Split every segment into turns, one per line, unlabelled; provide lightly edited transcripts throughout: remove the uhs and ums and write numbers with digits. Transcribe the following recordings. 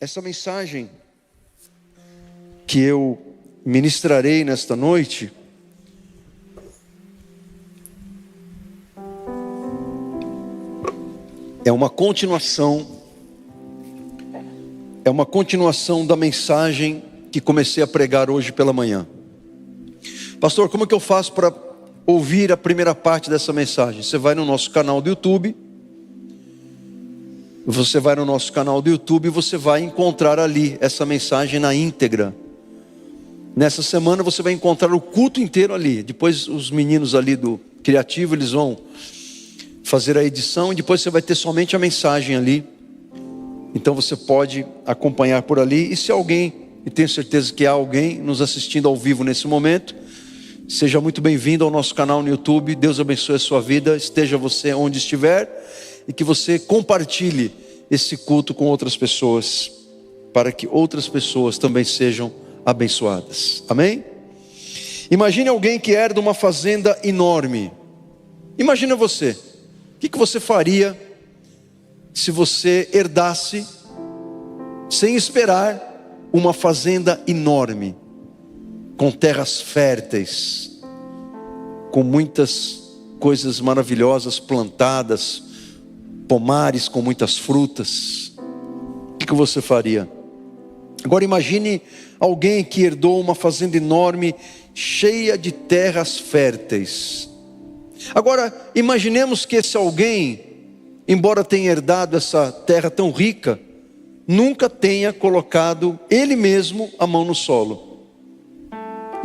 Essa mensagem que eu ministrarei nesta noite é uma continuação da mensagem que comecei a pregar hoje pela manhã. Pastor, como é que eu faço para ouvir a primeira parte dessa mensagem? Você vai no nosso canal do YouTube. E você vai encontrar ali essa mensagem na íntegra. Nessa semana você vai encontrar o culto inteiro ali. Depois os meninos ali do Criativo, eles vão fazer a edição e depois você vai ter somente a mensagem ali. Então você pode acompanhar por ali. E se alguém, e tenho certeza que há alguém nos assistindo ao vivo nesse momento, seja muito bem-vindo ao nosso canal no YouTube. Deus abençoe a sua vida, esteja você onde estiver, e que você compartilhe esse culto com outras pessoas, para que outras pessoas também sejam abençoadas. Amém? Imagine alguém que herda uma fazenda enorme. Imagina você. O que você faria se você herdasse, sem esperar, uma fazenda enorme, com terras férteis, com muitas coisas maravilhosas plantadas, pomares com muitas frutas? O que você faria? Agora imagine alguém que herdou uma fazenda enorme, cheia de terras férteis. Agora imaginemos que esse alguém, embora tenha herdado essa terra tão rica, nunca tenha colocado ele mesmo a mão no solo.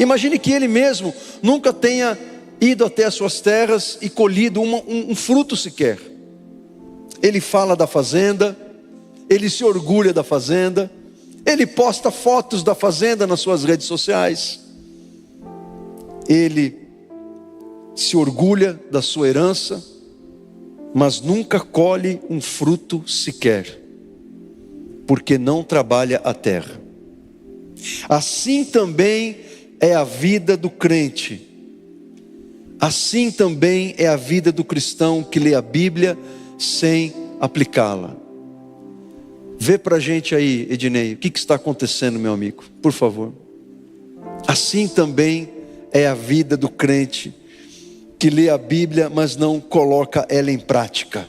Imagine que ele mesmo nunca tenha ido até as suas terras e colhido um fruto sequer. Ele fala da fazenda, ele se orgulha da fazenda, ele posta fotos da fazenda nas suas redes sociais, ele se orgulha da sua herança, mas nunca colhe um fruto sequer, porque não trabalha a terra. Assim também é a vida do crente, assim também é a vida do cristão que lê a Bíblia sem aplicá-la. Vê pra gente aí, Ednei, o que está acontecendo, meu amigo, por favor. Assim também é a vida do crente que lê a Bíblia, mas não coloca ela em prática.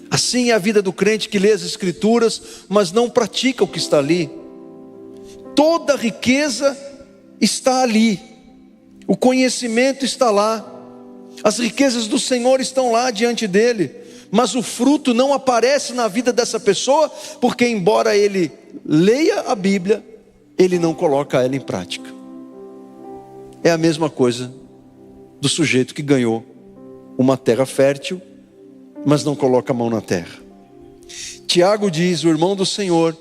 Assim é a vida do crente que lê as Escrituras, mas não pratica o que está ali. Toda riqueza está ali, o conhecimento está lá, as riquezas do Senhor estão lá diante dele, mas o fruto não aparece na vida dessa pessoa, porque embora ele leia a Bíblia, ele não coloca ela em prática. É a mesma coisa do sujeito que ganhou uma terra fértil, mas não coloca a mão na terra. Tiago diz, o irmão do Senhor,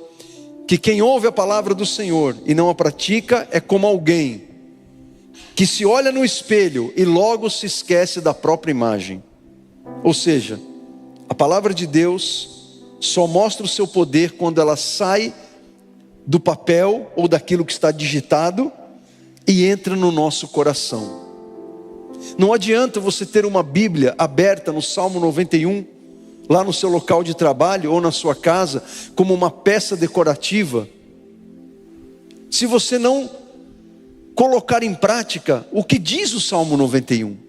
que quem ouve a palavra do Senhor e não a pratica é como alguém que se olha no espelho e logo se esquece da própria imagem. Ou seja, a palavra de Deus só mostra o seu poder quando ela sai do papel ou daquilo que está digitado e entra no nosso coração. Não adianta você ter uma Bíblia aberta no Salmo 91, lá no seu local de trabalho ou na sua casa, como uma peça decorativa, se você não colocar em prática o que diz o Salmo 91.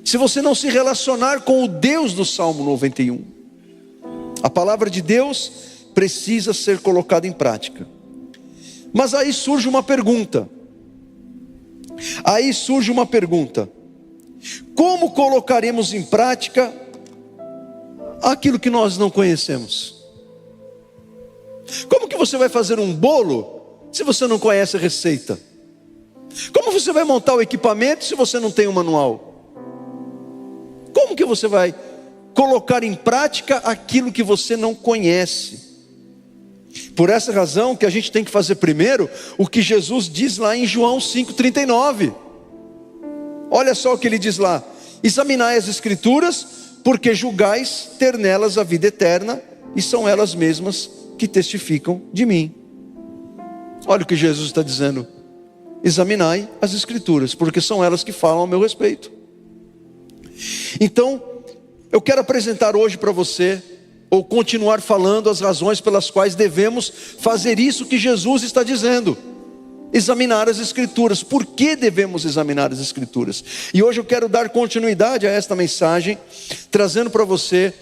Se você não se relacionar com o Deus do Salmo 91. A palavra de Deus precisa ser colocada em prática. Mas aí surge uma pergunta. Como colocaremos em prática aquilo que nós não conhecemos? Como que você vai fazer um bolo se você não conhece a receita? Como você vai montar o equipamento se você não tem um manual? Como que você vai colocar em prática aquilo que você não conhece? Por essa razão que a gente tem que fazer primeiro o que Jesus diz lá em João 5,39. Olha só o que ele diz lá: examinai as Escrituras, porque julgais ter nelas a vida eterna, e são elas mesmas que testificam de mim. Olha o que Jesus está dizendo: examinai as Escrituras, porque são elas que falam ao meu respeito. Então, eu quero apresentar hoje para você ou continuar falando as razões pelas quais devemos fazer isso que Jesus está dizendo: examinar as Escrituras. Por que devemos examinar as Escrituras? E hoje eu quero dar continuidade a esta mensagem, trazendo para você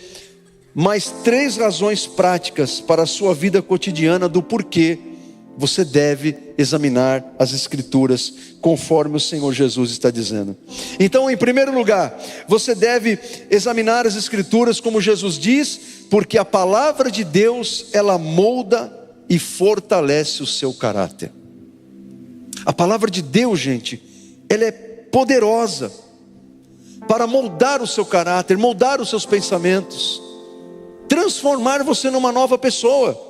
mais 3 razões práticas para a sua vida cotidiana do porquê você deve examinar as Escrituras, conforme o Senhor Jesus está dizendo. Então, em primeiro lugar, você deve examinar as Escrituras, como Jesus diz, porque a palavra de Deus, ela molda e fortalece o seu caráter. A palavra de Deus, gente, ela é poderosa para moldar o seu caráter, moldar os seus pensamentos, transformar você numa nova pessoa.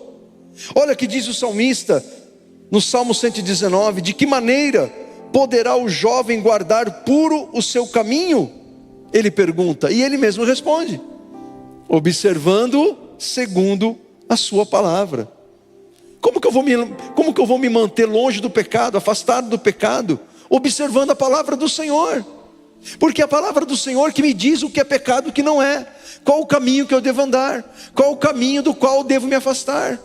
Olha o que diz o salmista no Salmo 119: de que maneira poderá o jovem guardar puro o seu caminho? Ele pergunta, e ele mesmo responde: observando segundo a sua palavra. Como que eu vou me manter longe do pecado, afastado do pecado? Observando a palavra do Senhor. Porque é a palavra do Senhor que me diz o que é pecado e o que não é. Qual o caminho que eu devo andar, qual o caminho do qual eu devo me afastar.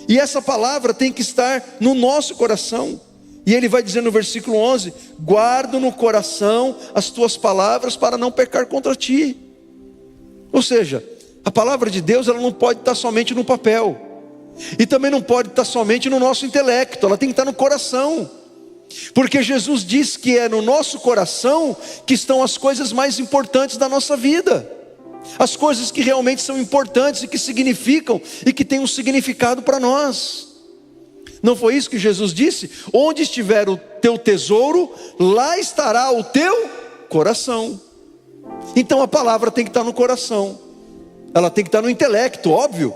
E essa palavra tem que estar no nosso coração. E ele vai dizer no versículo 11: guardo no coração as tuas palavras para não pecar contra ti. Ou seja, a palavra de Deus, ela não pode estar somente no papel, e também não pode estar somente no nosso intelecto, ela tem que estar no coração. Porque Jesus diz que é no nosso coração que estão as coisas mais importantes da nossa vida, as coisas que realmente são importantes e que significam e que têm um significado para nós. Não foi isso que Jesus disse? Onde estiver o teu tesouro, lá estará o teu coração. Então a palavra tem que estar no coração, ela tem que estar no intelecto, óbvio.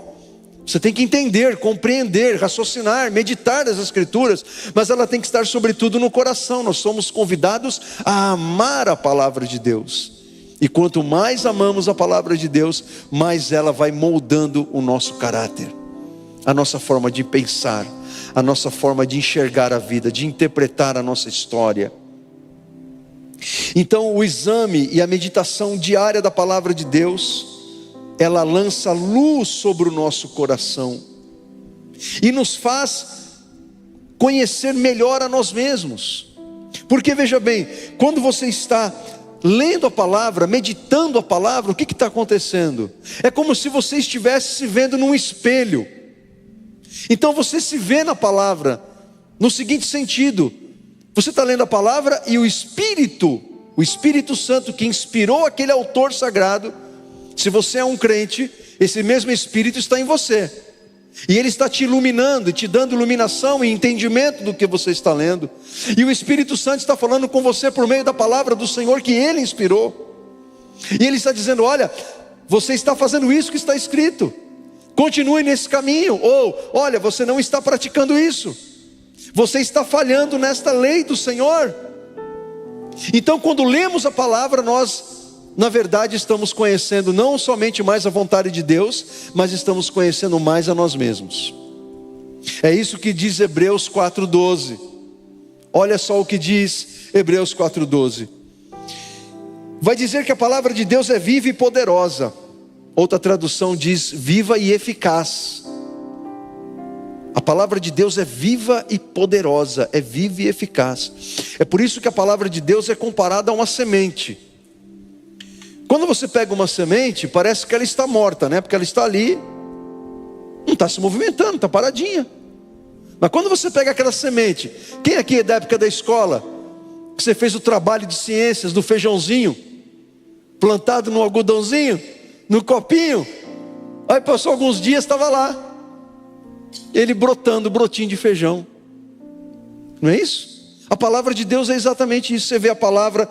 Você tem que entender, compreender, raciocinar, meditar nas Escrituras, mas ela tem que estar sobretudo no coração. Nós somos convidados a amar a palavra de Deus. E quanto mais amamos a palavra de Deus, mais ela vai moldando o nosso caráter, a nossa forma de pensar, a nossa forma de enxergar a vida, de interpretar a nossa história. Então o exame e a meditação diária da palavra de Deus, ela lança luz sobre o nosso coração e nos faz conhecer melhor a nós mesmos. Porque veja bem, quando você está lendo a palavra, meditando a palavra, o que está acontecendo? É como se você estivesse se vendo num espelho. Então você se vê na palavra no seguinte sentido: você está lendo a palavra e o Espírito Santo que inspirou aquele autor sagrado, se você é um crente, esse mesmo Espírito está em você, e ele está te iluminando, te dando iluminação e entendimento do que você está lendo. E o Espírito Santo está falando com você por meio da palavra do Senhor que ele inspirou. E ele está dizendo: olha, você está fazendo isso que está escrito, continue nesse caminho. Ou, olha, você não está praticando isso, você está falhando nesta lei do Senhor. Então quando lemos a palavra, nós na verdade estamos conhecendo não somente mais a vontade de Deus, mas estamos conhecendo mais a nós mesmos. É isso que diz Hebreus 4:12. Olha só o que diz Hebreus 4:12. Vai dizer que a palavra de Deus é viva e poderosa. Outra tradução diz viva e eficaz. A palavra de Deus é viva e poderosa, é viva e eficaz. É por isso que a palavra de Deus é comparada a uma semente. Quando você pega uma semente, parece que ela está morta, né? Porque ela está ali, não está se movimentando, está paradinha. Mas quando você pega aquela semente, quem aqui é da época da escola, que você fez o trabalho de ciências do feijãozinho, plantado no algodãozinho, no copinho, aí passou alguns dias, estava lá, ele brotando, brotinho de feijão. Não é isso? A palavra de Deus é exatamente isso. Você vê a palavra,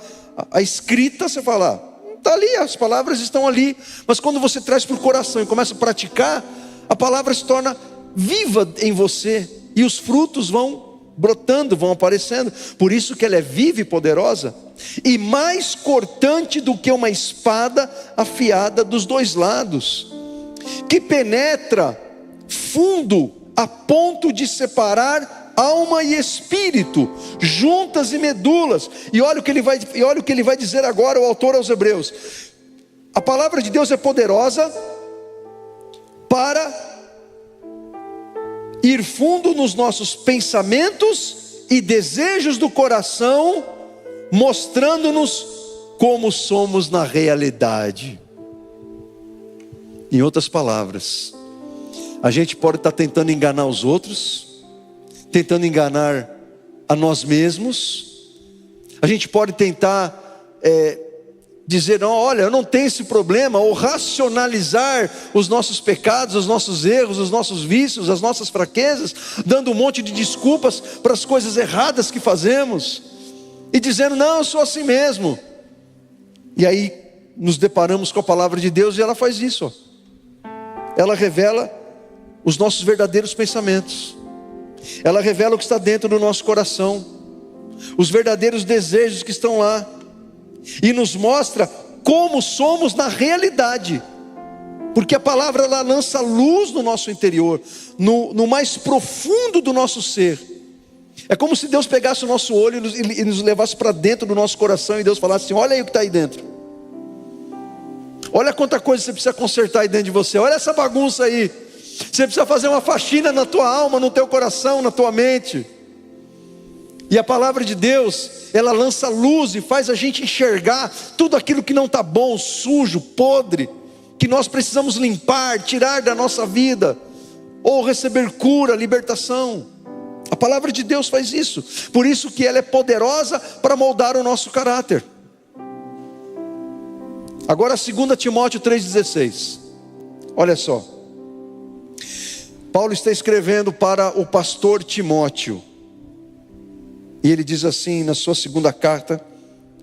a escrita, você fala, está ali, as palavras estão ali. Mas quando você traz para o coração e começa a praticar, a palavra se torna viva em você, e os frutos vão brotando, vão aparecendo. Por isso que ela é viva e poderosa, e mais cortante do que uma espada afiada dos dois lados, que penetra fundo a ponto de separar alma e espírito, juntas e medulas. E olha o que ele vai dizer agora, o autor aos Hebreus: a palavra de Deus é poderosa, para ir fundo nos nossos pensamentos e desejos do coração, mostrando-nos como somos na realidade. Em outras palavras, a gente pode estar tentando enganar os outros, tentando enganar a nós mesmos. A gente pode tentar dizer, não, olha, eu não tenho esse problema, ou racionalizar os nossos pecados, os nossos erros, os nossos vícios, as nossas fraquezas, dando um monte de desculpas para as coisas erradas que fazemos, e dizendo, não, eu sou assim mesmo. E aí nos deparamos com a palavra de Deus, e ela faz isso, ó. Ela revela os nossos verdadeiros pensamentos, ela revela o que está dentro do nosso coração, os verdadeiros desejos que estão lá, e nos mostra como somos na realidade, porque a palavra ela lança luz no nosso interior, no mais profundo do nosso ser. É como se Deus pegasse o nosso olho e nos levasse para dentro do nosso coração, e Deus falasse assim, olha aí o que está aí dentro, olha quanta coisa você precisa consertar aí dentro de você, olha essa bagunça aí, você precisa fazer uma faxina na tua alma, no teu coração, na tua mente. E a palavra de Deus, ela lança luz e faz a gente enxergar tudo aquilo que não está bom, sujo, podre, que nós precisamos limpar, tirar da nossa vida, ou receber cura, libertação. A palavra de Deus faz isso, por isso que ela é poderosa para moldar o nosso caráter. Agora 2 Timóteo 3,16, olha só, Paulo está escrevendo para o pastor Timóteo, e ele diz assim na sua segunda carta,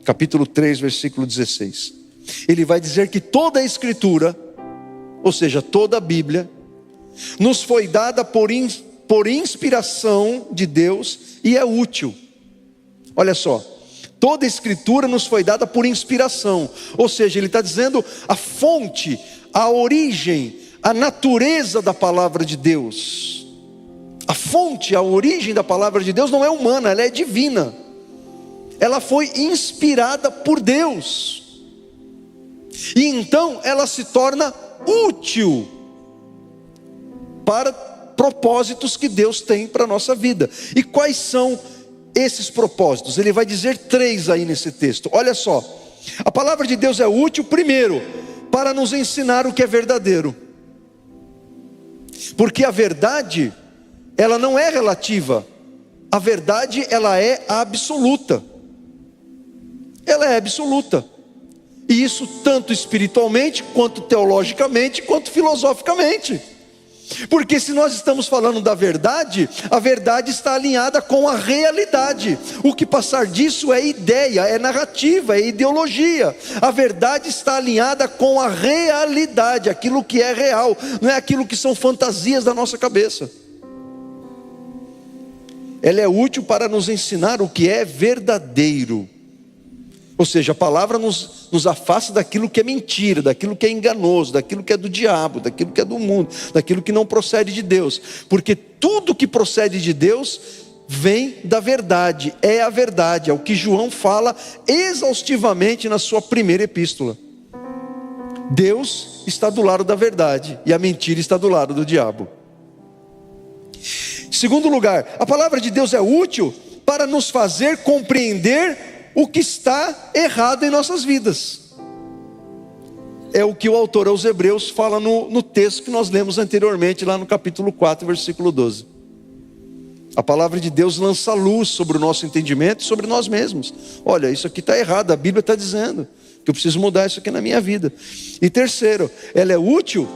capítulo 3, versículo 16. Ele vai dizer que toda a escritura, ou seja, toda a Bíblia, nos foi dada por inspiração de Deus e é útil. Olha só, toda a escritura nos foi dada por inspiração. Ou seja, ele está dizendo a fonte, a origem, a natureza da palavra de Deus. A fonte, a origem da palavra de Deus não é humana, ela é divina. Ela foi inspirada por Deus. E então ela se torna útil para propósitos que Deus tem para a nossa vida. E quais são esses propósitos? Ele vai dizer 3 aí nesse texto. Olha só, a palavra de Deus é útil, primeiro, para nos ensinar o que é verdadeiro. Porque a verdade, ela não é relativa, a verdade ela é absoluta, ela é absoluta, e isso tanto espiritualmente, quanto teologicamente, quanto filosoficamente, porque se nós estamos falando da verdade, a verdade está alinhada com a realidade, o que passar disso é ideia, é narrativa, é ideologia, a verdade está alinhada com a realidade, aquilo que é real, não é aquilo que são fantasias da nossa cabeça. Ela é útil para nos ensinar o que é verdadeiro. Ou seja, a palavra nos afasta daquilo que é mentira, daquilo que é enganoso, daquilo que é do diabo, daquilo que é do mundo, daquilo que não procede de Deus. Porque tudo que procede de Deus vem da verdade, é a verdade, é o que João fala exaustivamente na sua primeira epístola. Deus está do lado da verdade e a mentira está do lado do diabo. Segundo lugar, a palavra de Deus é útil para nos fazer compreender o que está errado em nossas vidas. É o que o autor aos Hebreus fala no texto que nós lemos anteriormente, lá no capítulo 4, versículo 12. A palavra de Deus lança luz sobre o nosso entendimento e sobre nós mesmos. Olha, isso aqui está errado, a Bíblia está dizendo que eu preciso mudar isso aqui na minha vida. E terceiro, ela é útil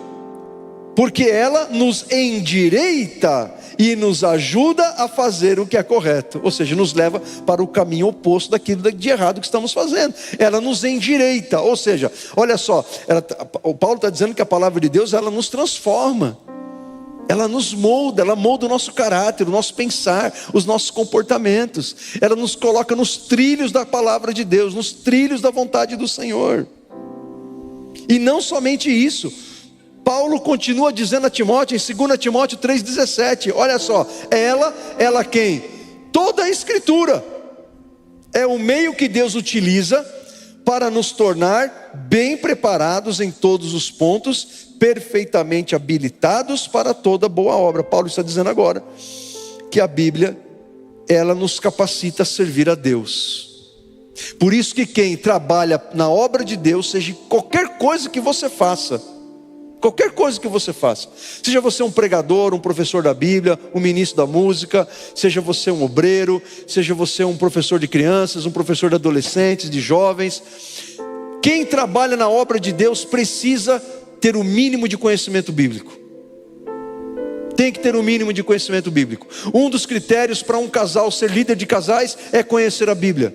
porque ela nos endireita e nos ajuda a fazer o que é correto, ou seja, nos leva para o caminho oposto daquilo de errado que estamos fazendo. Ela nos endireita, ou seja, olha só, o Paulo está dizendo que a palavra de Deus, ela nos transforma, ela nos molda, ela molda o nosso caráter, o nosso pensar, os nossos comportamentos, ela nos coloca nos trilhos da palavra de Deus, nos trilhos da vontade do Senhor. E não somente isso, Paulo continua dizendo a Timóteo, em 2 Timóteo 3,17, olha só, ela quem? Toda a escritura é o meio que Deus utiliza para nos tornar bem preparados em todos os pontos, perfeitamente habilitados para toda boa obra. Paulo está dizendo agora que a Bíblia, ela nos capacita a servir a Deus. Por isso que quem trabalha na obra de Deus, seja qualquer coisa que você faça, qualquer coisa que você faça, seja você um pregador, um professor da Bíblia, um ministro da música, seja você um obreiro, seja você um professor de crianças, um professor de adolescentes, de jovens, quem trabalha na obra de Deus precisa ter o mínimo de conhecimento bíblico. Tem que ter o mínimo de conhecimento bíblico. Um dos critérios para um casal ser líder de casais é conhecer a Bíblia.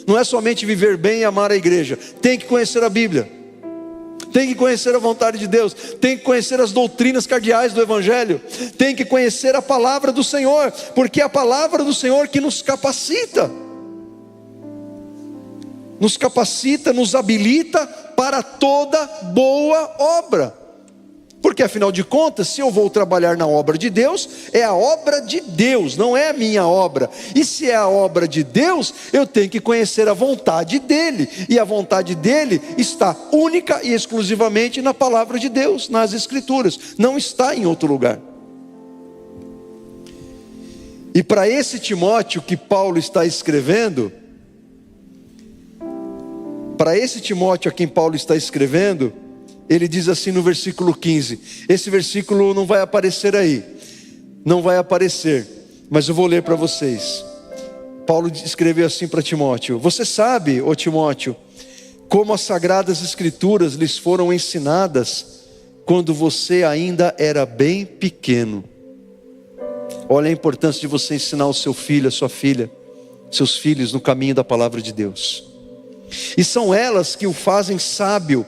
Não é somente viver bem e amar a igreja. Tem que conhecer a Bíblia. Tem que conhecer a vontade de Deus. Tem que conhecer as doutrinas cardeais do Evangelho. Tem que conhecer a palavra do Senhor. Porque é a palavra do Senhor que nos capacita. Nos capacita, nos habilita para toda boa obra. Porque afinal de contas, se eu vou trabalhar na obra de Deus, é a obra de Deus, não é a minha obra. E se é a obra de Deus, eu tenho que conhecer a vontade dEle. E a vontade dEle está única e exclusivamente na palavra de Deus, nas Escrituras. Não está em outro lugar. E para esse Timóteo que Paulo está escrevendo, para esse Timóteo a quem Paulo está escrevendo, ele diz assim no versículo 15, esse versículo não vai aparecer aí, não vai aparecer, mas eu vou ler para vocês. Paulo escreveu assim para Timóteo: você sabe, ó Timóteo, como as sagradas escrituras lhes foram ensinadas quando você ainda era bem pequeno. Olha a importância de você ensinar o seu filho, a sua filha, seus filhos no caminho da palavra de Deus. E são elas que o fazem sábio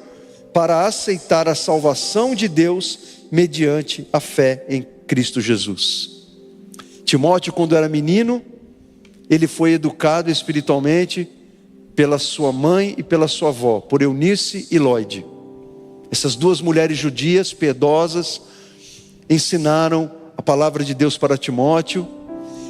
para aceitar a salvação de Deus mediante a fé em Cristo Jesus. Timóteo, quando era menino, ele foi educado espiritualmente pela sua mãe e pela sua avó, por Eunice e Lloyd. Essas duas mulheres judias piedosas ensinaram a palavra de Deus para Timóteo.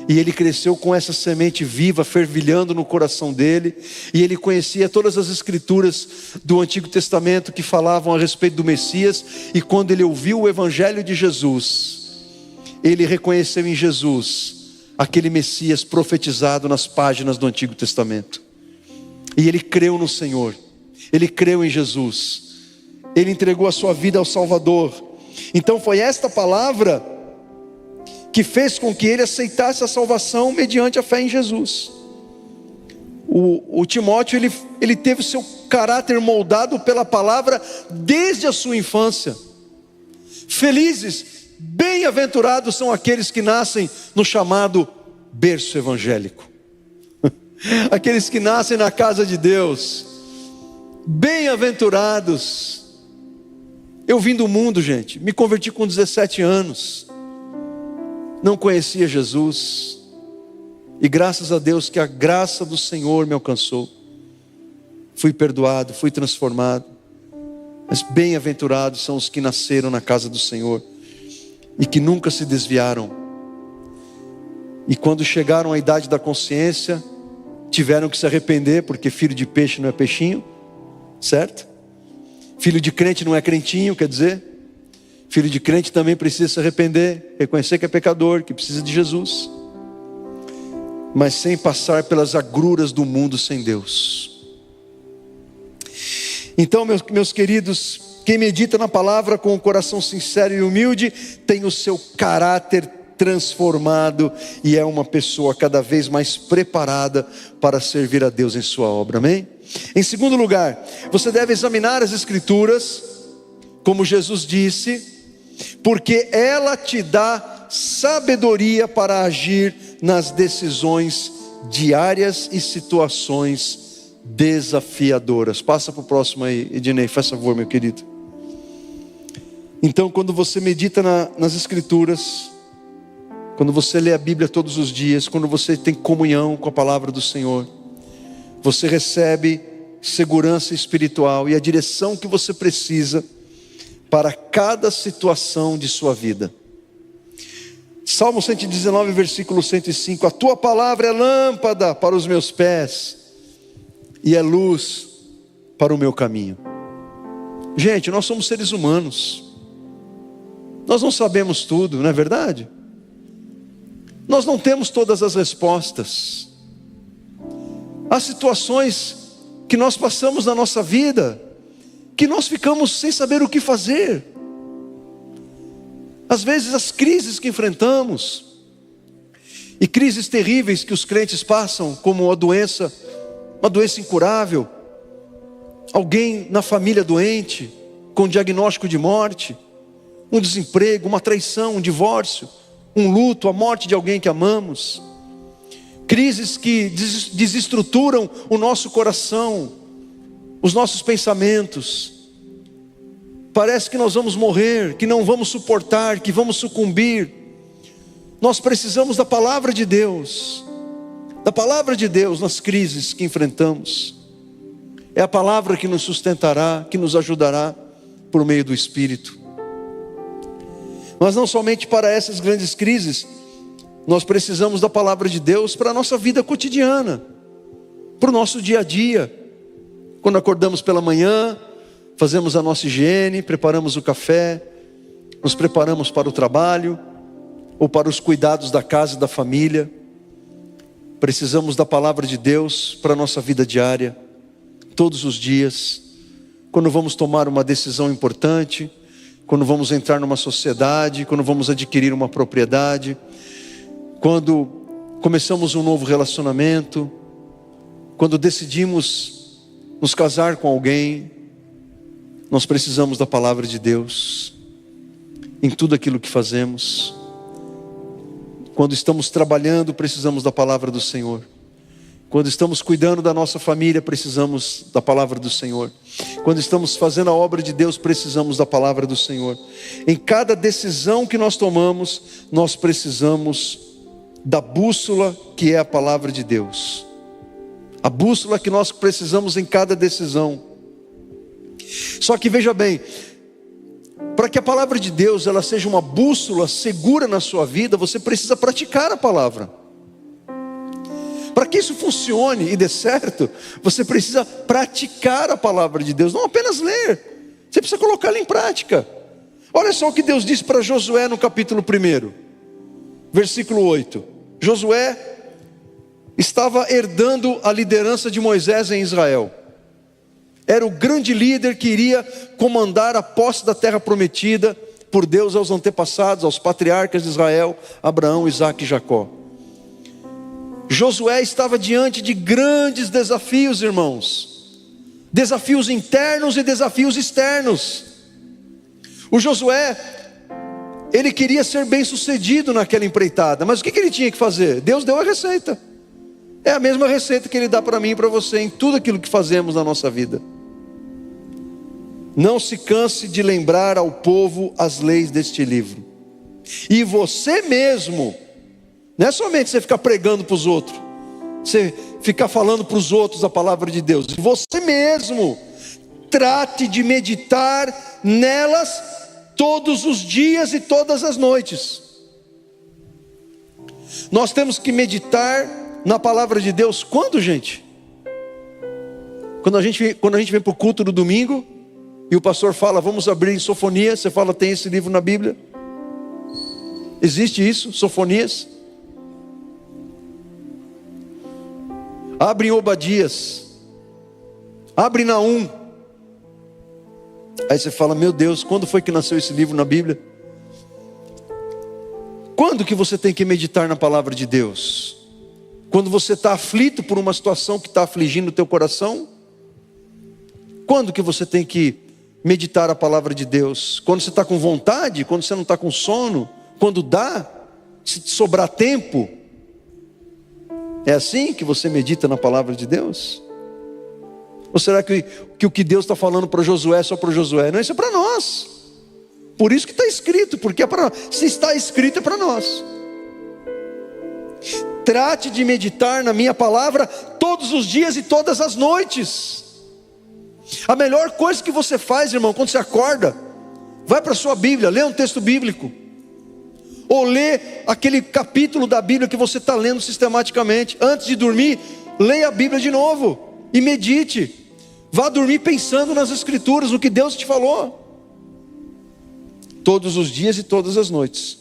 E ele cresceu com essa semente viva, fervilhando no coração dele. E ele conhecia todas as escrituras do Antigo Testamento que falavam a respeito do Messias. E quando ele ouviu o Evangelho de Jesus, ele reconheceu em Jesus aquele Messias profetizado nas páginas do Antigo Testamento. E ele creu no Senhor. Ele creu em Jesus. Ele entregou a sua vida ao Salvador. Então foi esta palavra que fez com que ele aceitasse a salvação mediante a fé em Jesus. O Timóteo, ele teve o seu caráter moldado pela palavra desde a sua infância. Felizes, bem-aventurados são aqueles que nascem no chamado berço evangélico. Aqueles que nascem na casa de Deus. Bem-aventurados. Eu vim do mundo, gente, me converti com 17 anos. Não conhecia Jesus, e graças a Deus que a graça do Senhor me alcançou. Fui perdoado, fui transformado. Mas bem-aventurados são os que nasceram na casa do Senhor e que nunca se desviaram. E quando chegaram à idade da consciência, tiveram que se arrepender, porque filho de peixe não é peixinho, certo? Filho de crente não é crentinho, quer dizer. Filho de crente também precisa se arrepender, reconhecer que é pecador, que precisa de Jesus, mas sem passar pelas agruras do mundo sem Deus. Então, meus queridos, quem medita na palavra com o coração sincero e humilde, tem o seu caráter transformado e é uma pessoa cada vez mais preparada para servir a Deus em sua obra, amém? Em segundo lugar, você deve examinar as Escrituras, como Jesus disse, porque ela te dá sabedoria para agir nas decisões diárias e situações desafiadoras. Passa para o próximo aí, Ednei, faz favor, meu querido. Então, quando você medita nas Escrituras, quando você lê a Bíblia todos os dias, quando você tem comunhão com a palavra do Senhor, você recebe segurança espiritual e a direção que você precisa para cada situação de sua vida. Salmo 119, versículo 105: a tua palavra é lâmpada para os meus pés e é luz para o meu caminho. Gente, nós somos seres humanos. Nós não sabemos tudo, não é verdade? Nós não temos todas as respostas. Há situações que nós passamos na nossa vida, que nós ficamos sem saber o que fazer. Às vezes as crises que enfrentamos, e crises terríveis que os crentes passam, como uma doença incurável, alguém na família doente, com diagnóstico de morte, um desemprego, uma traição, um divórcio, um luto, a morte de alguém que amamos, crises que desestruturam o nosso coração, os nossos pensamentos. Parece que nós vamos morrer, que não vamos suportar, que vamos sucumbir. Nós precisamos da palavra de Deus nas crises que enfrentamos. É a palavra que nos sustentará, que nos ajudará por meio do Espírito. Mas não somente para essas grandes crises, nós precisamos da palavra de Deus para a nossa vida cotidiana, para o nosso dia a dia. Quando acordamos pela manhã, fazemos a nossa higiene, preparamos o café, nos preparamos para o trabalho, ou para os cuidados da casa e da família. Precisamos da palavra de Deus para a nossa vida diária, todos os dias. Quando vamos tomar uma decisão importante, quando vamos entrar numa sociedade, quando vamos adquirir uma propriedade, quando começamos um novo relacionamento, quando decidimos nos casar com alguém, nós precisamos da palavra de Deus em tudo aquilo que fazemos. Quando estamos trabalhando, precisamos da palavra do Senhor. Quando estamos cuidando da nossa família, precisamos da palavra do Senhor. Quando estamos fazendo a obra de Deus, precisamos da palavra do Senhor. Em cada decisão que nós tomamos, nós precisamos da bússola que é a palavra de Deus. A bússola que nós precisamos em cada decisão. Só que veja bem, para que a palavra de Deus ela seja uma bússola segura na sua vida, você precisa praticar a palavra. Para que isso funcione e dê certo, você precisa praticar a palavra de Deus, não apenas ler. Você precisa colocá-la em prática. Olha só o que Deus disse para Josué no capítulo 1, versículo 8. Josué estava herdando a liderança de Moisés em Israel. Era o grande líder que iria comandar a posse da terra prometida por Deus aos antepassados, aos patriarcas de Israel, Abraão, Isaque e Jacó. Josué estava diante de grandes desafios, irmãos. Desafios internos e desafios externos. O Josué, ele queria ser bem sucedido naquela empreitada, mas o que ele tinha que fazer? Deus deu a receita. É a mesma receita que Ele dá para mim e para você em tudo aquilo que fazemos na nossa vida. Não se canse de lembrar ao povo as leis deste livro. E você mesmo, não é somente você ficar pregando para os outros, você ficar falando para os outros a palavra de Deus. Você mesmo, trate de meditar nelas todos os dias e todas as noites. Nós temos que meditar na palavra de Deus quando, gente? Quando a gente vem para o culto do domingo e o pastor fala, vamos abrir em Sofonias. Você fala, tem esse livro na Bíblia? Existe isso, Sofonias? Abre em Obadias, abre em Naum. Aí você fala, meu Deus, quando foi que nasceu esse livro na Bíblia? Quando que você tem que meditar na palavra de Deus? Quando você está aflito por uma situação que está afligindo o teu coração? Quando que você tem que meditar a palavra de Deus? Quando você está com vontade? Quando você não está com sono? Quando dá? Se sobrar tempo? É assim que você medita na palavra de Deus? Ou será que o que Deus está falando para Josué é só para Josué? Não, isso é para nós. Por isso que está escrito, porque é para nós. Se está escrito é para nós. Trate de meditar na minha palavra todos os dias e todas as noites. A melhor coisa que você faz, irmão, quando você acorda, vai para a sua Bíblia, lê um texto bíblico, ou lê aquele capítulo da Bíblia que você está lendo sistematicamente. Antes de dormir, leia a Bíblia de novo e medite. Vá dormir pensando nas Escrituras, no que Deus te falou. todos os dias e todas as noites,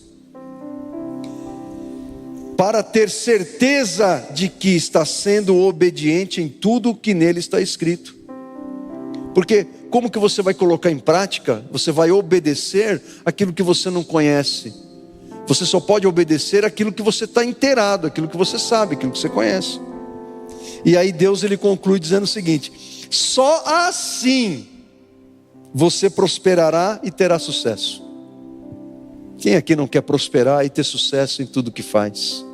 para ter certeza de que está sendo obediente em tudo o que nele está escrito. Porque como que você vai colocar em prática? Você vai obedecer aquilo que você não conhece. Você só pode obedecer aquilo que você está inteirado, aquilo que você sabe, aquilo que você conhece. E aí Deus ele conclui dizendo o seguinte: só assim você prosperará e terá sucesso. Quem aqui não quer prosperar e ter sucesso em tudo que faz,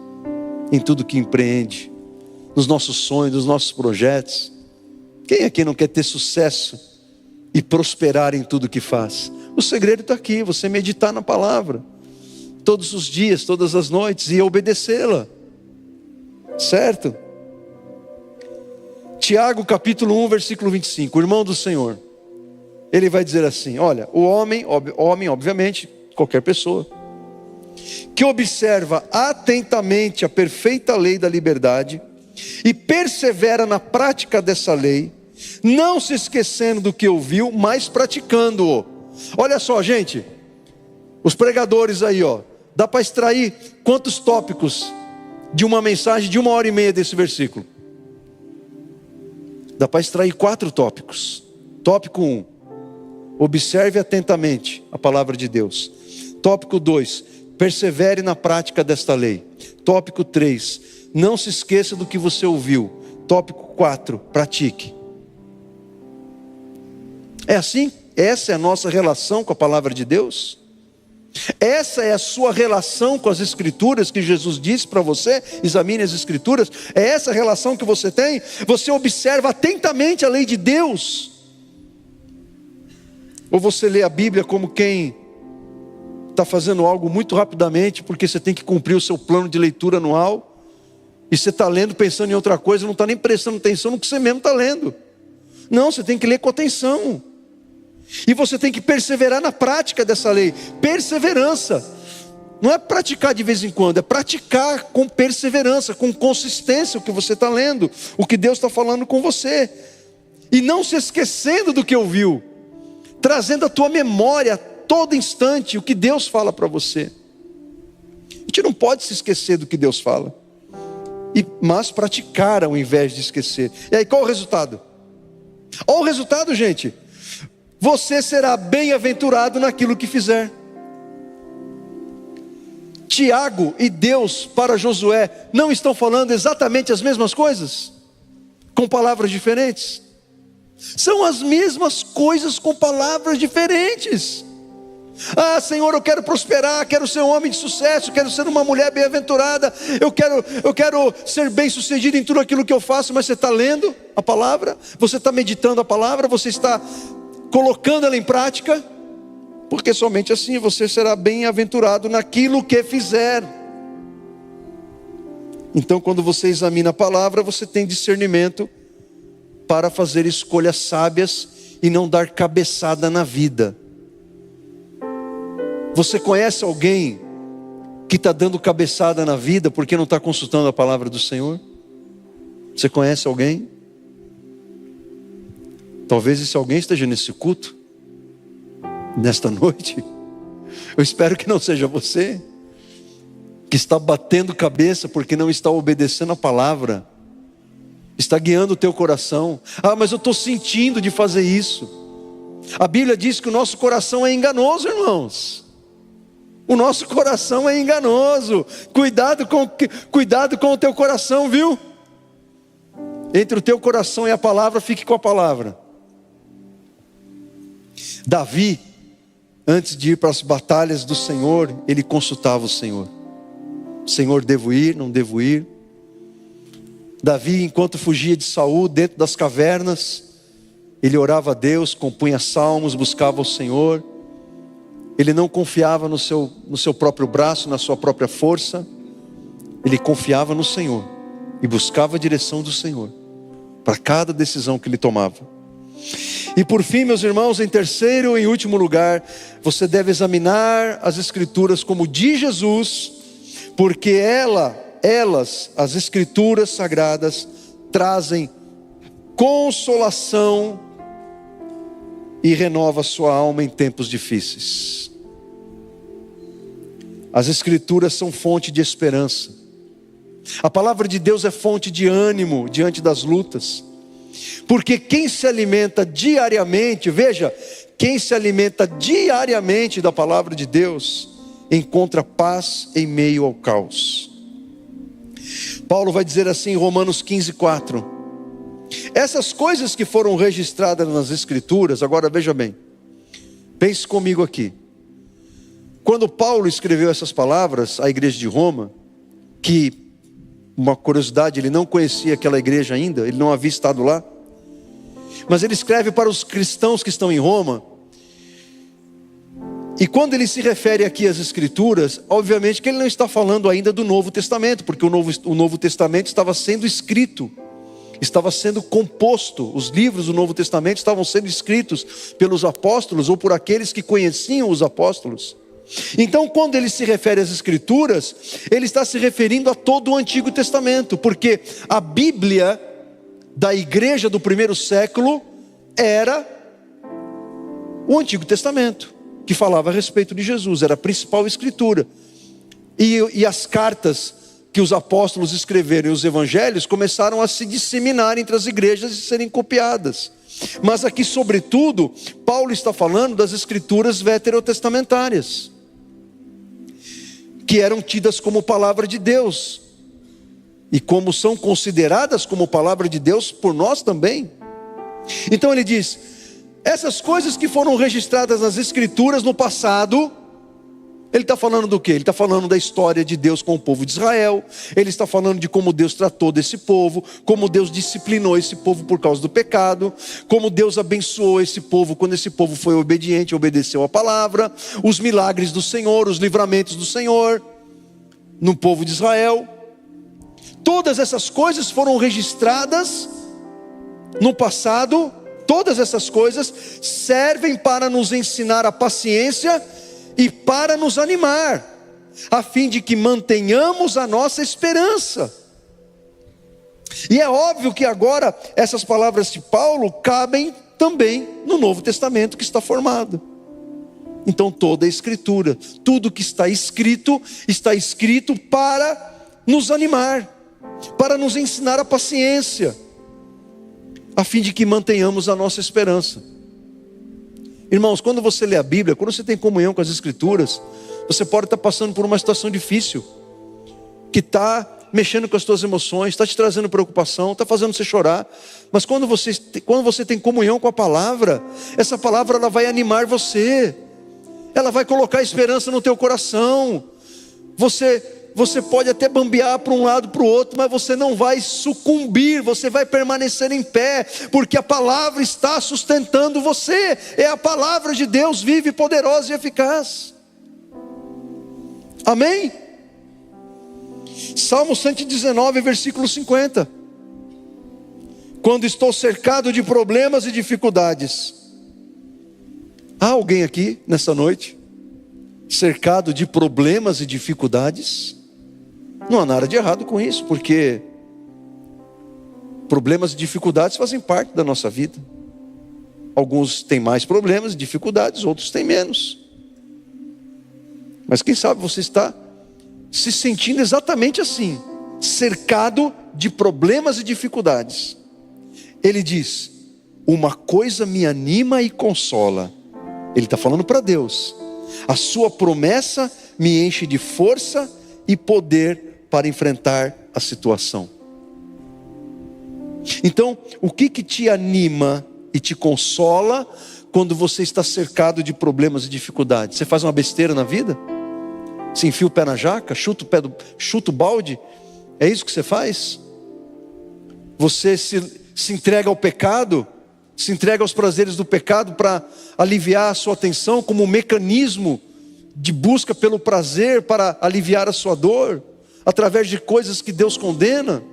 em tudo que empreende, nos nossos sonhos, nos nossos projetos? Quem aqui não quer ter sucesso e prosperar em tudo que faz? O segredo está aqui, você meditar na palavra todos os dias, todas as noites, e obedecê-la, certo? Tiago capítulo 1 versículo 25, o irmão do Senhor, ele vai dizer assim: olha, o homem obviamente, qualquer pessoa, que observa atentamente a perfeita lei da liberdade e persevera na prática dessa lei, não se esquecendo do que ouviu, mas praticando-o. Olha só, gente, os pregadores aí, dá para extrair quantos tópicos de uma mensagem de 1h30 desse versículo? Dá para extrair 4 tópicos. Tópico 1, observe atentamente a palavra de Deus. Tópico 2, persevere na prática desta lei. Tópico 3, não se esqueça do que você ouviu. Tópico 4, pratique. É assim? Essa é a nossa relação com a palavra de Deus? Essa é a sua relação com as Escrituras que Jesus disse para você? Examine as Escrituras. É essa a relação que você tem? Você observa atentamente a lei de Deus? Ou você lê a Bíblia como quem está fazendo algo muito rapidamente, porque você tem que cumprir o seu plano de leitura anual, e você está lendo pensando em outra coisa, não está nem prestando atenção no que você mesmo está lendo. Não, você tem que ler com atenção, e você tem que perseverar na prática dessa lei. Perseverança não é praticar de vez em quando, é praticar com perseverança, com consistência o que você está lendo, o que Deus está falando com você, e não se esquecendo do que ouviu, trazendo à tua memória todo instante o que Deus fala para você. A gente não pode se esquecer do que Deus fala, mas praticar ao invés de esquecer. E aí qual o resultado? Olha o resultado, gente: você será bem-aventurado naquilo que fizer. Tiago e Deus para Josué não estão falando exatamente as mesmas coisas, com palavras diferentes? São as mesmas coisas com palavras diferentes. Ah, Senhor, eu quero prosperar, quero ser um homem de sucesso, quero ser uma mulher bem-aventurada, eu quero ser bem-sucedido em tudo aquilo que eu faço. Mas você está lendo a palavra? Você está meditando a palavra? Você está colocando ela em prática? Porque somente assim você será bem-aventurado naquilo que fizer. Então, quando você examina a palavra, você tem discernimento para fazer escolhas sábias e não dar cabeçada na vida. Você conhece alguém que está dando cabeçada na vida porque não está consultando a palavra do Senhor? Você conhece alguém? Talvez esse alguém esteja nesse culto, nesta noite. Eu espero que não seja você, que está batendo cabeça porque não está obedecendo a palavra, está guiando o teu coração. Ah, mas eu estou sentindo de fazer isso. A Bíblia diz que o nosso coração é enganoso, irmãos. O nosso coração é enganoso. Cuidado com o teu coração, viu? Entre o teu coração e a palavra, fique com a palavra. Davi, antes de ir para as batalhas do Senhor, ele consultava o Senhor. Senhor, devo ir, não devo ir? Davi, enquanto fugia de Saul, dentro das cavernas, ele orava a Deus, compunha salmos, buscava o Senhor. Ele não confiava no seu próprio braço, na sua própria força. Ele confiava no Senhor e buscava a direção do Senhor para cada decisão que ele tomava. E por fim, meus irmãos, em terceiro e último lugar, você deve examinar as Escrituras como de Jesus, porque elas, as Escrituras sagradas, trazem consolação e renova a sua alma em tempos difíceis. As Escrituras são fonte de esperança. A palavra de Deus é fonte de ânimo diante das lutas. Porque quem se alimenta diariamente, veja, quem se alimenta diariamente da palavra de Deus, encontra paz em meio ao caos. Paulo vai dizer assim em Romanos 15:4. Essas coisas que foram registradas nas Escrituras, agora veja bem, pense comigo aqui. Quando Paulo escreveu essas palavras à igreja de Roma, que, uma curiosidade, ele não conhecia aquela igreja ainda, ele não havia estado lá, mas ele escreve para os cristãos que estão em Roma. E quando ele se refere aqui às Escrituras, obviamente que ele não está falando ainda do Novo Testamento, porque o Novo Testamento estava sendo escrito, estava sendo composto. Os livros do Novo Testamento estavam sendo escritos pelos apóstolos ou por aqueles que conheciam os apóstolos. Então, quando ele se refere às Escrituras, ele está se referindo a todo o Antigo Testamento, porque a Bíblia da igreja do primeiro século era o Antigo Testamento, que falava a respeito de Jesus, era a principal escritura. E as cartas que os apóstolos escreveram e os evangelhos começaram a se disseminar entre as igrejas e serem copiadas. Mas aqui, sobretudo, Paulo está falando das escrituras veterotestamentárias, que eram tidas como palavra de Deus, e como são consideradas como palavra de Deus por nós também. Então ele diz: essas coisas que foram registradas nas Escrituras no passado, ele está falando do quê? Ele está falando da história de Deus com o povo de Israel. Ele está falando de como Deus tratou desse povo, como Deus disciplinou esse povo por causa do pecado, como Deus abençoou esse povo quando esse povo foi obediente, obedeceu a palavra, os milagres do Senhor, os livramentos do Senhor no povo de Israel. Todas essas coisas foram registradas no passado. Todas essas coisas servem para nos ensinar a paciência e para nos animar, a fim de que mantenhamos a nossa esperança. E é óbvio que agora essas palavras de Paulo cabem também no Novo Testamento que está formado. Então toda a Escritura, tudo que está escrito para nos animar, para nos ensinar a paciência, a fim de que mantenhamos a nossa esperança. Irmãos, quando você lê a Bíblia, quando você tem comunhão com as Escrituras, você pode estar passando por uma situação difícil, que está mexendo com as suas emoções, está te trazendo preocupação, está fazendo você chorar. Mas quando você tem comunhão com a palavra, essa palavra ela vai animar você, ela vai colocar esperança no teu coração. Você pode até bambear para um lado, para o outro, mas você não vai sucumbir, você vai permanecer em pé, porque a palavra está sustentando você. É a palavra de Deus viva, poderosa e eficaz. Amém? Salmo 119, versículo 50. Quando estou cercado de problemas e dificuldades. Há alguém aqui nessa noite cercado de problemas e dificuldades? Não há nada de errado com isso, porque problemas e dificuldades fazem parte da nossa vida. Alguns têm mais problemas e dificuldades, outros têm menos. Mas quem sabe você está se sentindo exatamente assim, cercado de problemas e dificuldades. Ele diz: uma coisa me anima e consola. Ele está falando para Deus: a sua promessa me enche de força e poder para enfrentar a situação. Então, o que te anima e te consola quando você está cercado de problemas e dificuldades? Você faz uma besteira na vida? Você enfia o pé na jaca? Chuta o balde? É isso que você faz? Você se entrega ao pecado? Se entrega aos prazeres do pecado para aliviar a sua atenção, como um mecanismo de busca pelo prazer para aliviar a sua dor, através de coisas que Deus condena?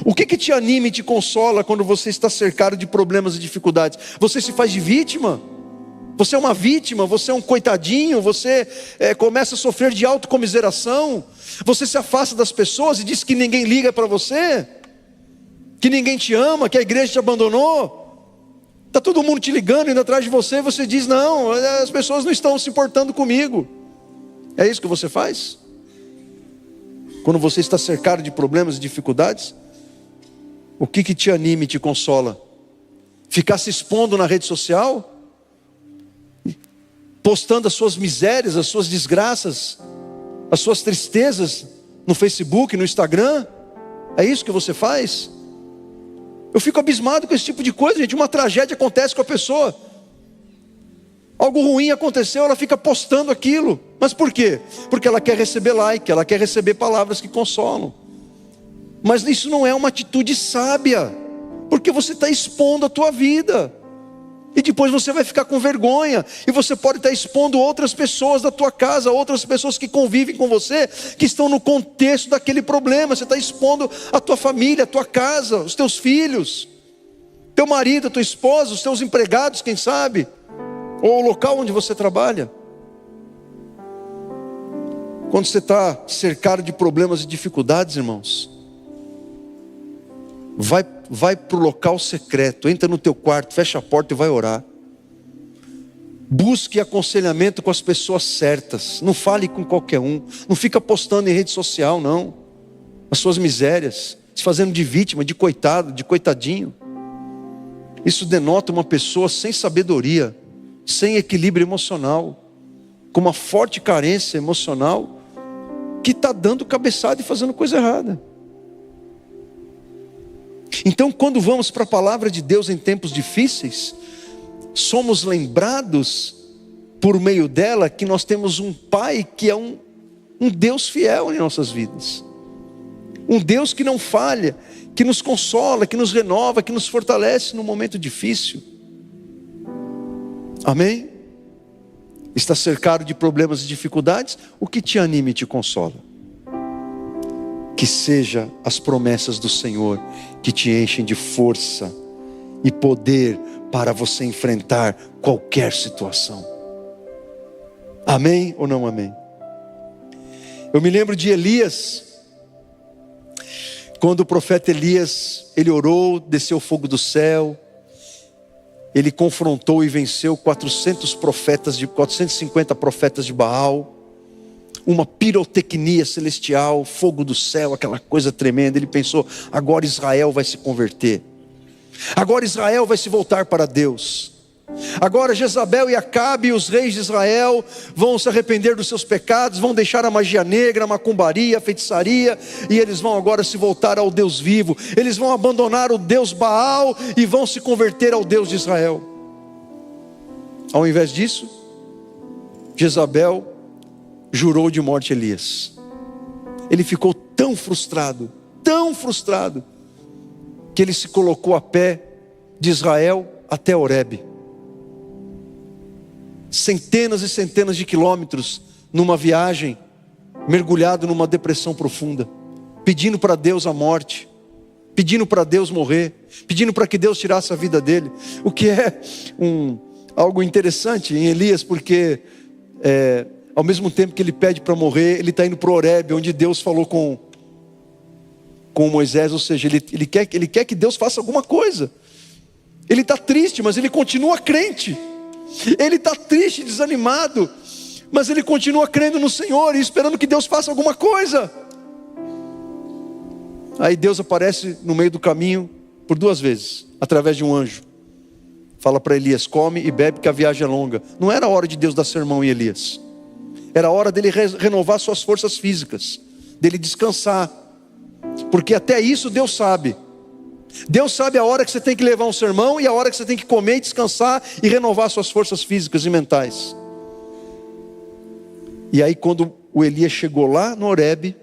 O que te anima e te consola quando você está cercado de problemas e dificuldades? Você se faz de vítima? Você é uma vítima, você é um coitadinho, você começa a sofrer de autocomiseração, você se afasta das pessoas e diz que ninguém liga para você, que ninguém te ama, que a igreja te abandonou. Está todo mundo te ligando, indo atrás de você, e você diz: não, as pessoas não estão se importando comigo. É isso que você faz? Quando você está cercado de problemas e dificuldades, o que te anima e te consola? Ficar se expondo na rede social? Postando as suas misérias, as suas desgraças, as suas tristezas no Facebook, no Instagram? É isso que você faz? Eu fico abismado com esse tipo de coisa, gente. Uma tragédia acontece com a pessoa, algo ruim aconteceu, ela fica postando aquilo. Mas por quê? Porque ela quer receber like, ela quer receber palavras que consolam. Mas isso não é uma atitude sábia, porque você está expondo a tua vida, e depois você vai ficar com vergonha, e você pode estar expondo outras pessoas da tua casa, outras pessoas que convivem com você, que estão no contexto daquele problema. Você está expondo a tua família, a tua casa, os teus filhos, teu marido, a tua esposa, os teus empregados, quem sabe, ou o local onde você trabalha. Quando você está cercado de problemas e dificuldades, irmãos, vai para o local secreto, entra no teu quarto, fecha a porta e vai orar. Busque aconselhamento com as pessoas certas, não fale com qualquer um, não fica postando em rede social não, as suas misérias, se fazendo de vítima, de coitado, de coitadinho. Isso denota uma pessoa sem sabedoria, sem equilíbrio emocional, com uma forte carência emocional, que está dando cabeçada e fazendo coisa errada. Então, quando vamos para a palavra de Deus em tempos difíceis, somos lembrados por meio dela que nós temos um Pai que é um Deus fiel em nossas vidas, um Deus que não falha, que nos consola, que nos renova, que nos fortalece no momento difícil. Amém? Está cercado de problemas e dificuldades? O que te anima e te consola? Que seja as promessas do Senhor que te enchem de força e poder para você enfrentar qualquer situação. Amém ou não amém? Eu me lembro de Elias, quando o profeta Elias, ele orou, desceu o fogo do céu, ele confrontou e venceu 450 profetas de Baal, uma pirotecnia celestial, fogo do céu, aquela coisa tremenda. Ele pensou, agora Israel vai se converter, agora Israel vai se voltar para Deus, agora Jezabel e Acabe, os reis de Israel, vão se arrepender dos seus pecados, vão deixar a magia negra, a macumbaria, a feitiçaria, e eles vão agora se voltar ao Deus vivo, eles vão abandonar o Deus Baal e vão se converter ao Deus de Israel. Ao invés disso, Jezabel jurou de morte Elias. Ele ficou tão frustrado, que ele se colocou a pé de Israel até Horebe, centenas e centenas de quilômetros, numa viagem, mergulhado numa depressão profunda, pedindo para Deus a morte, pedindo para Deus morrer, pedindo para que Deus tirasse a vida dele. O que é algo interessante em Elias, porque ao mesmo tempo que ele pede para morrer, ele está indo para Horebe, onde Deus falou com Moisés. Ou seja, ele quer que Deus faça alguma coisa. Ele está triste, mas ele continua crente. Ele está triste, desanimado, mas ele continua crendo no Senhor e esperando que Deus faça alguma coisa. Aí Deus aparece no meio do caminho por 2 vezes, através de um anjo. Fala para Elias, come e bebe que a viagem é longa. Não era hora de Deus dar sermão em Elias, era hora dele renovar suas forças físicas, dele descansar, porque até isso Deus sabe. Deus sabe a hora que você tem que levar um sermão e a hora que você tem que comer e descansar e renovar suas forças físicas e mentais. E aí quando o Elias chegou lá no Horebe,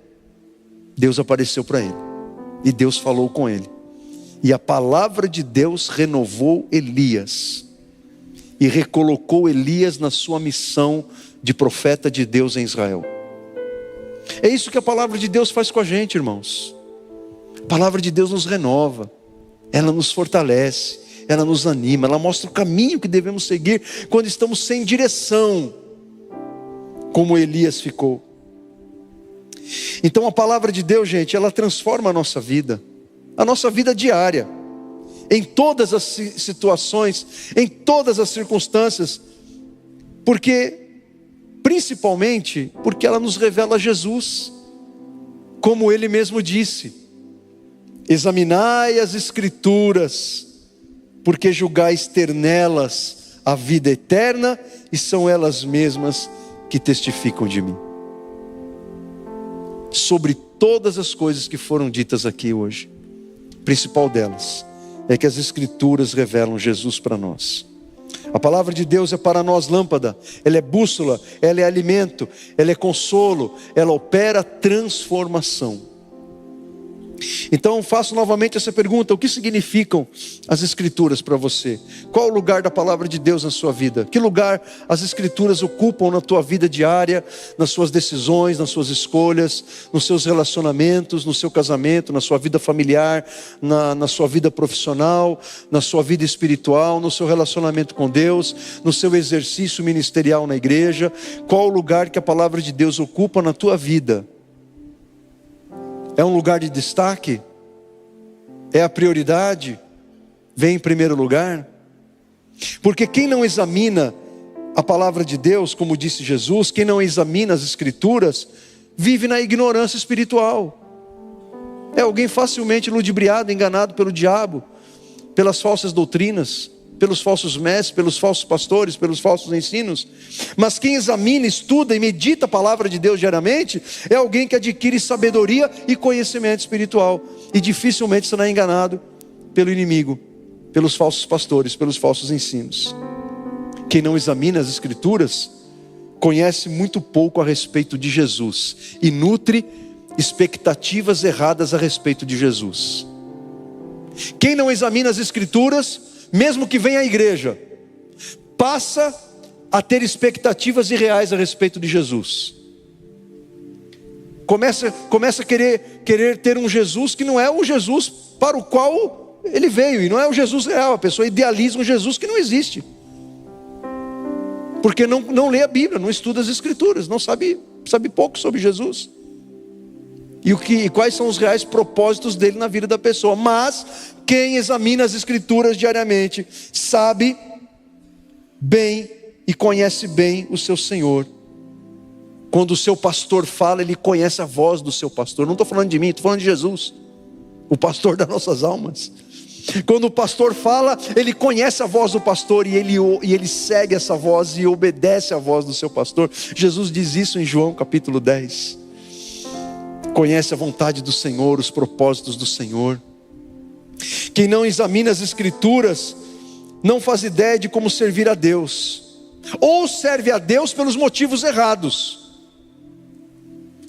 Deus apareceu para ele e Deus falou com ele, e a palavra de Deus renovou Elias e recolocou Elias na sua missão de profeta de Deus em Israel. É isso que a palavra de Deus faz com a gente, irmãos. A palavra de Deus nos renova, ela nos fortalece, ela nos anima, ela mostra o caminho que devemos seguir quando estamos sem direção, como Elias ficou. Então a palavra de Deus, gente, ela transforma a nossa vida diária, em todas as situações, em todas as circunstâncias, porque principalmente porque ela nos revela Jesus, como Ele mesmo disse: examinai as Escrituras, porque julgais ter nelas a vida eterna, e são elas mesmas que testificam de mim. Sobre todas as coisas que foram ditas aqui hoje, a principal delas é que as Escrituras revelam Jesus para nós. A palavra de Deus é para nós lâmpada, ela é bússola, ela é alimento, ela é consolo, ela opera transformação. Então faço novamente essa pergunta: o que significam as Escrituras para você? Qual o lugar da palavra de Deus na sua vida? Que lugar as Escrituras ocupam na tua vida diária, nas suas decisões, nas suas escolhas, nos seus relacionamentos, no seu casamento, na sua vida familiar, na sua vida profissional, na sua vida espiritual, no seu relacionamento com Deus, no seu exercício ministerial na igreja? Qual o lugar que a palavra de Deus ocupa na tua vida? É um lugar de destaque? É a prioridade? Vem em primeiro lugar? Porque quem não examina a palavra de Deus, como disse Jesus, quem não examina as Escrituras, vive na ignorância espiritual. É alguém facilmente ludibriado, enganado pelo diabo, pelas falsas doutrinas, pelos falsos mestres, pelos falsos pastores, pelos falsos ensinos. Mas quem examina, estuda e medita a palavra de Deus diariamente, é alguém que adquire sabedoria e conhecimento espiritual, e dificilmente será enganado pelo inimigo, pelos falsos pastores, pelos falsos ensinos. Quem não examina as Escrituras, conhece muito pouco a respeito de Jesus, e nutre expectativas erradas a respeito de Jesus. Quem não examina as Escrituras, mesmo que venha à igreja, passa a ter expectativas irreais a respeito de Jesus. Começa a querer ter um Jesus que não é o Jesus para o qual ele veio, e não é o Jesus real. A pessoa idealiza um Jesus que não existe, porque não lê a Bíblia, não estuda as Escrituras, não sabe pouco sobre Jesus e quais são os reais propósitos dele na vida da pessoa. Mas quem examina as Escrituras diariamente sabe bem e conhece bem o seu Senhor. Quando o seu pastor fala, ele conhece a voz do seu pastor. Não estou falando de mim, estou falando de Jesus, o pastor das nossas almas. Quando o pastor fala, ele conhece a voz do pastor, e ele segue essa voz e obedece a voz do seu pastor. Jesus diz isso em João capítulo 10. Conhece a vontade do Senhor, os propósitos do Senhor. Quem não examina as Escrituras não faz ideia de como servir a Deus, ou serve a Deus pelos motivos errados.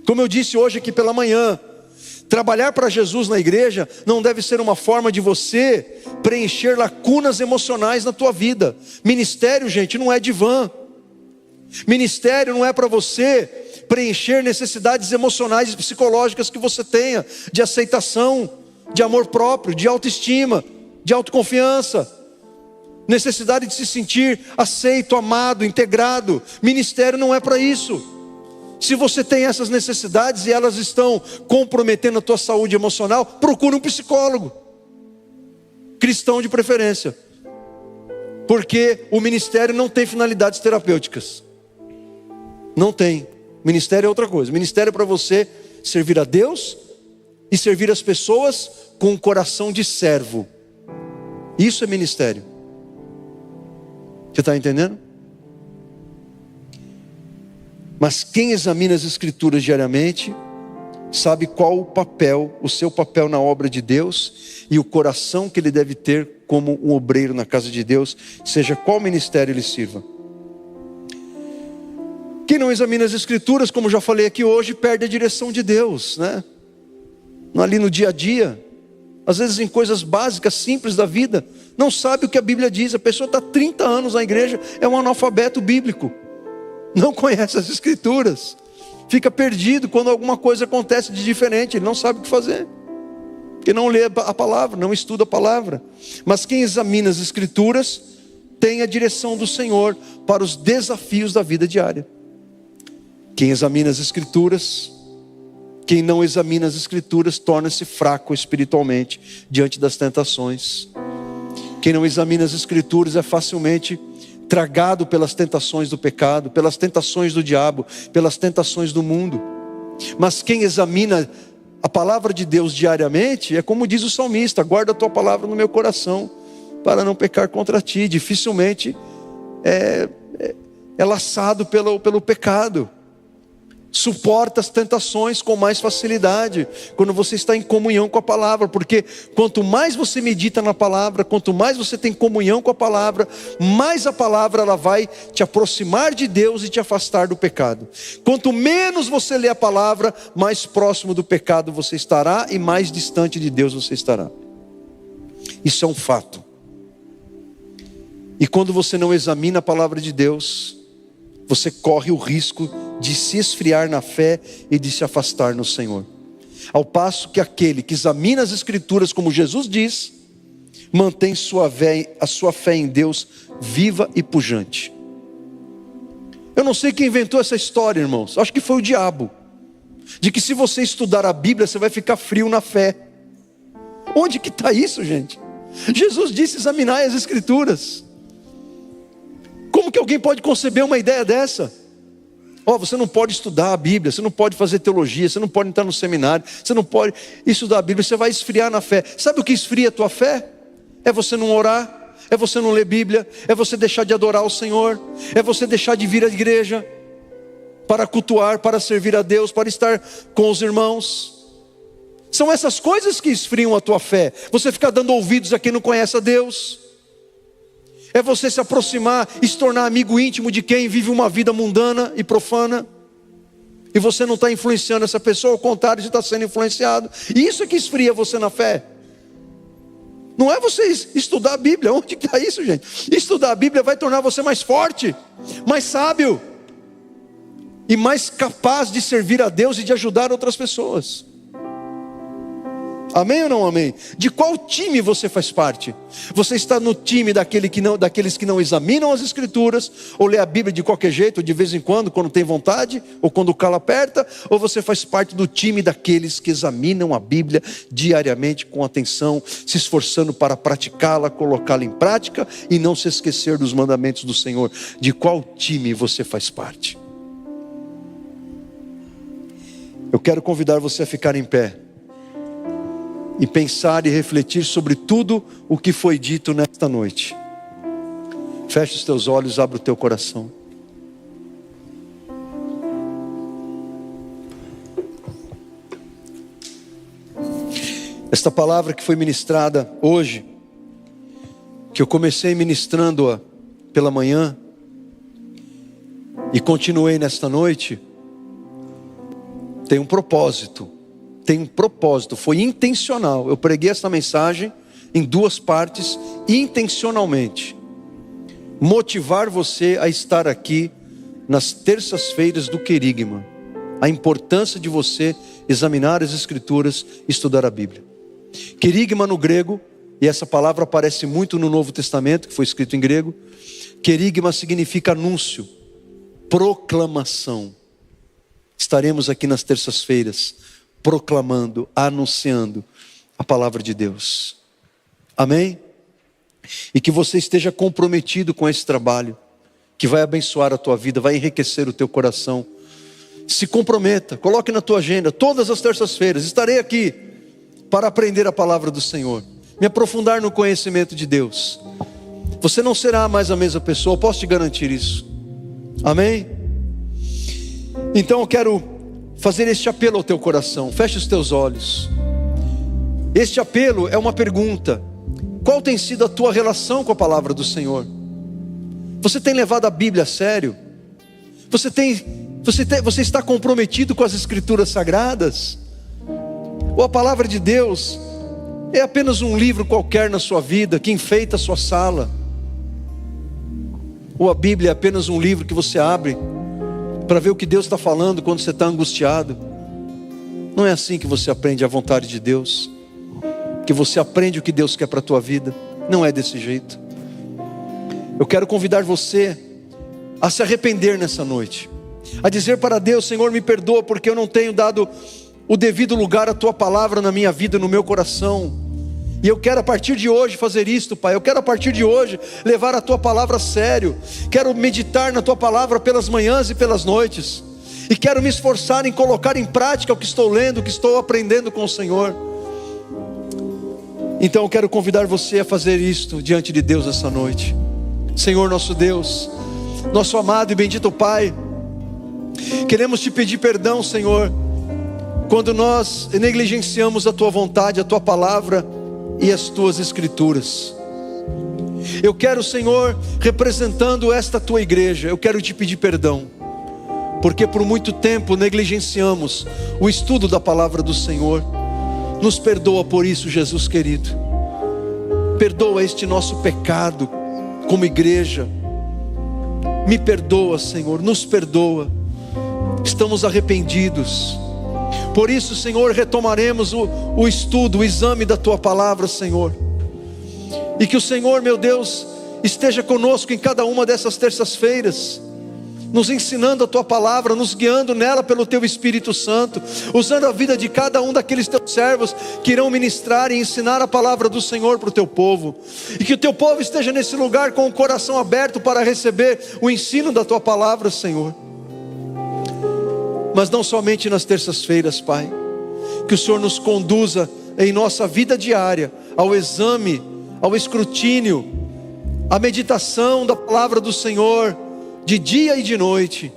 Como eu disse hoje aqui pela manhã, trabalhar para Jesus na igreja não deve ser uma forma de você preencher lacunas emocionais na tua vida. Ministério, gente, não é divã. Ministério não é para você preencher necessidades emocionais e psicológicas que você tenha, de aceitação, de amor próprio, de autoestima, de autoconfiança, necessidade de se sentir aceito, amado, integrado. Ministério não é para isso. Se você tem essas necessidades e elas estão comprometendo a tua saúde emocional, procura um psicólogo, cristão de preferência, porque o ministério não tem finalidades terapêuticas. Não tem. Ministério é outra coisa. Ministério é para você servir a Deus e servir as pessoas com um coração de servo. Isso é ministério. Você está entendendo? Mas quem examina as Escrituras diariamente sabe qual o seu papel na obra de Deus, e o coração que ele deve ter como um obreiro na casa de Deus, seja qual ministério ele sirva. Quem não examina as Escrituras, como já falei aqui hoje, perde a direção de Deus, né? Ali no dia a dia, às vezes em coisas básicas, simples da vida, não sabe o que a Bíblia diz. A pessoa está 30 anos na igreja, é um analfabeto bíblico, não conhece as Escrituras, fica perdido quando alguma coisa acontece de diferente, ele não sabe o que fazer, porque não lê a palavra, não estuda a palavra. Mas quem examina as Escrituras tem a direção do Senhor para os desafios da vida diária. Quem examina as Escrituras, quem não examina as Escrituras, torna-se fraco espiritualmente diante das tentações. Quem não examina as Escrituras é facilmente tragado pelas tentações do pecado, pelas tentações do diabo, pelas tentações do mundo. Mas quem examina a palavra de Deus diariamente, é como diz o salmista: guarda a tua palavra no meu coração, para não pecar contra ti. Dificilmente é laçado pelo pecado. Suporta as tentações com mais facilidade quando você está em comunhão com a palavra, porque quanto mais você medita na palavra, quanto mais você tem comunhão com a palavra, mais a palavra ela vai te aproximar de Deus e te afastar do pecado. Quanto menos você lê a palavra, mais próximo do pecado você estará e mais distante de Deus você estará. Isso é um fato. E quando você não examina a palavra de Deus, você corre o risco de se esfriar na fé e de se afastar no Senhor. Ao passo que aquele que examina as Escrituras, como Jesus diz, mantém a sua fé em Deus viva e pujante. Eu não sei quem inventou essa história, irmãos. Acho que foi o diabo. De que se você estudar a Bíblia, você vai ficar frio na fé. Onde que está isso, gente? Jesus disse: examinai as Escrituras. Como que alguém pode conceber uma ideia dessa? Você não pode estudar a Bíblia, você não pode fazer teologia, você não pode entrar no seminário, você não pode estudar a Bíblia, você vai esfriar na fé. Sabe o que esfria a tua fé? É você não orar, é você não ler Bíblia, é você deixar de adorar o Senhor, é você deixar de vir à igreja para cultuar, para servir a Deus, para estar com os irmãos. São essas coisas que esfriam a tua fé. Você ficar dando ouvidos a quem não conhece a Deus. É você se aproximar e se tornar amigo íntimo de quem vive uma vida mundana e profana. E você não está influenciando essa pessoa, ao contrário, você está sendo influenciado. E isso é que esfria você na fé. Não é você estudar a Bíblia. Onde está isso, gente? Estudar a Bíblia vai tornar você mais forte, mais sábio e mais capaz de servir a Deus e de ajudar outras pessoas. Amém ou não amém? De qual time você faz parte? Você está no time daqueles que não examinam as Escrituras, ou lê a Bíblia de qualquer jeito, ou de vez em quando tem vontade, ou quando o calo aperta, ou você faz parte do time daqueles que examinam a Bíblia diariamente com atenção, se esforçando para praticá-la, colocá-la em prática e não se esquecer dos mandamentos do Senhor? De qual time você faz parte? Eu quero convidar você a ficar em pé e pensar e refletir sobre tudo o que foi dito nesta noite. Feche os teus olhos, abre o teu coração. Esta palavra que foi ministrada hoje, que eu comecei ministrando-a pela manhã e continuei nesta noite, tem um propósito. Foi intencional. Eu preguei essa mensagem em duas partes, intencionalmente. Motivar você a estar aqui nas terças-feiras do Querigma. A importância de você examinar as Escrituras e estudar a Bíblia. Querigma no grego, e essa palavra aparece muito no Novo Testamento, que foi escrito em grego. Querigma significa anúncio, proclamação. Estaremos aqui nas terças-feiras proclamando, anunciando a palavra de Deus. Amém? E que você esteja comprometido com esse trabalho, que vai abençoar a tua vida, vai enriquecer o teu coração. Se comprometa, coloque na tua agenda, todas as terças-feiras estarei aqui para aprender a palavra do Senhor, me aprofundar no conhecimento de Deus. Você não será mais a mesma pessoa, eu posso te garantir isso. Amém? Então eu quero fazer este apelo ao teu coração. Feche os teus olhos. Este apelo é uma pergunta: qual tem sido a tua relação com a palavra do Senhor? Você tem levado a Bíblia a sério? Você está comprometido com as Escrituras Sagradas? Ou a palavra de Deus é apenas um livro qualquer na sua vida, que enfeita a sua sala? Ou a Bíblia é apenas um livro que você abre para ver o que Deus está falando quando você está angustiado? Não é assim que você aprende a vontade de Deus, que você aprende o que Deus quer para a tua vida. Não é desse jeito. Eu quero convidar você a se arrepender nessa noite, a dizer para Deus: Senhor, me perdoa porque eu não tenho dado o devido lugar à tua palavra na minha vida, no meu coração. E eu quero a partir de hoje fazer isto, Pai. Eu quero a partir de hoje levar a Tua palavra a sério. Quero meditar na Tua palavra pelas manhãs e pelas noites. E quero me esforçar em colocar em prática o que estou lendo, o que estou aprendendo com o Senhor. Então eu quero convidar você a fazer isto diante de Deus essa noite. Senhor nosso Deus, nosso amado e bendito Pai, queremos Te pedir perdão, Senhor, quando nós negligenciamos a Tua vontade, a Tua palavra e as Tuas Escrituras. Eu quero, Senhor, representando esta Tua igreja, eu quero Te pedir perdão, porque por muito tempo negligenciamos o estudo da palavra do Senhor. Nos perdoa por isso, Jesus querido. Perdoa este nosso pecado como igreja. Me perdoa, Senhor, nos perdoa. Estamos arrependidos. Por isso, Senhor, retomaremos o estudo, o exame da Tua palavra, Senhor. E que o Senhor, meu Deus, esteja conosco em cada uma dessas terças-feiras, nos ensinando a Tua palavra, nos guiando nela pelo Teu Espírito Santo, usando a vida de cada um daqueles Teus servos que irão ministrar e ensinar a palavra do Senhor para o Teu povo. E que o Teu povo esteja nesse lugar com o coração aberto para receber o ensino da Tua palavra, Senhor. Mas não somente nas terças-feiras, Pai. Que o Senhor nos conduza em nossa vida diária ao exame, ao escrutínio, à meditação da palavra do Senhor, de dia e de noite.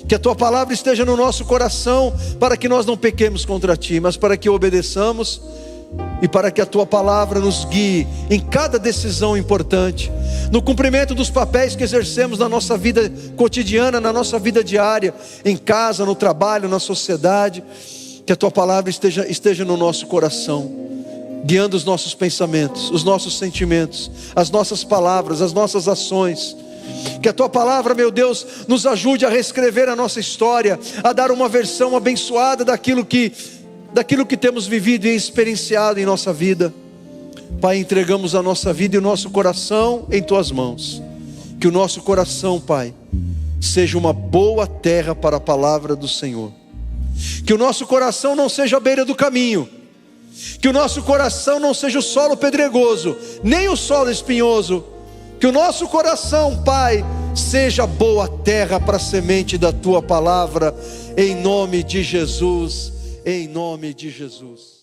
Que a Tua palavra esteja no nosso coração, para que nós não pequemos contra Ti, mas para que obedeçamos, e para que a Tua palavra nos guie em cada decisão importante, no cumprimento dos papéis que exercemos na nossa vida cotidiana, na nossa vida diária, em casa, no trabalho, na sociedade. Que a Tua palavra esteja no nosso coração, guiando os nossos pensamentos, os nossos sentimentos, as nossas palavras, as nossas ações. Que a Tua palavra, meu Deus, nos ajude a reescrever a nossa história, a dar uma versão abençoada daquilo que temos vivido e experienciado em nossa vida. Pai, entregamos a nossa vida e o nosso coração em Tuas mãos. Que o nosso coração, Pai, seja uma boa terra para a palavra do Senhor. Que o nosso coração não seja a beira do caminho. Que o nosso coração não seja o solo pedregoso, nem o solo espinhoso. Que o nosso coração, Pai, seja boa terra para a semente da Tua palavra. Em nome de Jesus. Em nome de Jesus.